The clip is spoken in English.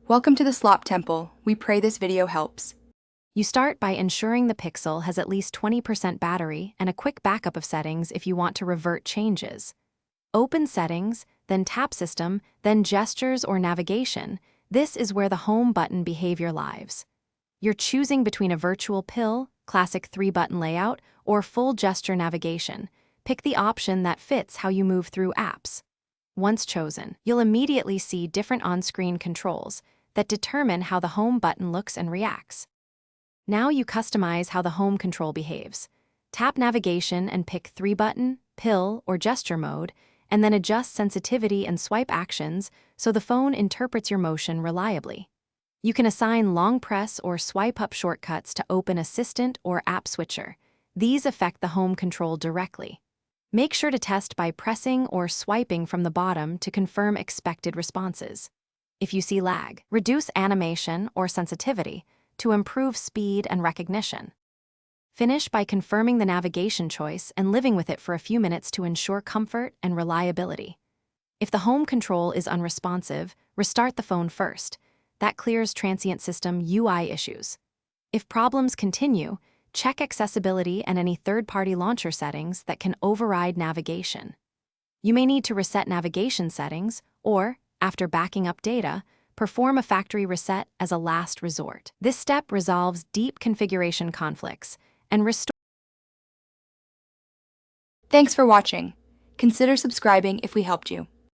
Welcome to the Slop Temple. We pray this video helps. You start by ensuring the Pixel has at least 20% battery and a quick backup of settings if you want to revert changes. Open Settings, then Tap System, then Gestures or Navigation. This is where the Home button behavior lives. You're choosing between a virtual pill, classic 3-button layout, or full gesture navigation. Pick the option that fits how you move through apps. Once chosen, you'll immediately see different on-screen controls that determine how the Home button looks and reacts. Now you customize how the Home control behaves. Tap Navigation and pick 3-button, pill, or gesture mode, and then adjust sensitivity and swipe actions so the phone interprets your motion reliably. You can assign long press or swipe up shortcuts to open Assistant or App Switcher. These affect the Home control directly. Make sure to test by pressing or swiping from the bottom to confirm expected responses. If you see lag, reduce animation or sensitivity to improve speed and recognition. Finish by confirming the navigation choice and living with it for a few minutes to ensure comfort and reliability. If the Home control is unresponsive, restart the phone first. That clears transient system UI issues. If problems continue, check accessibility and any third-party launcher settings that can override navigation. You may need to reset navigation settings or, after backing up data, perform a factory reset as a last resort. This step resolves deep configuration conflicts and restores. Thanks for watching. Consider subscribing if we helped you.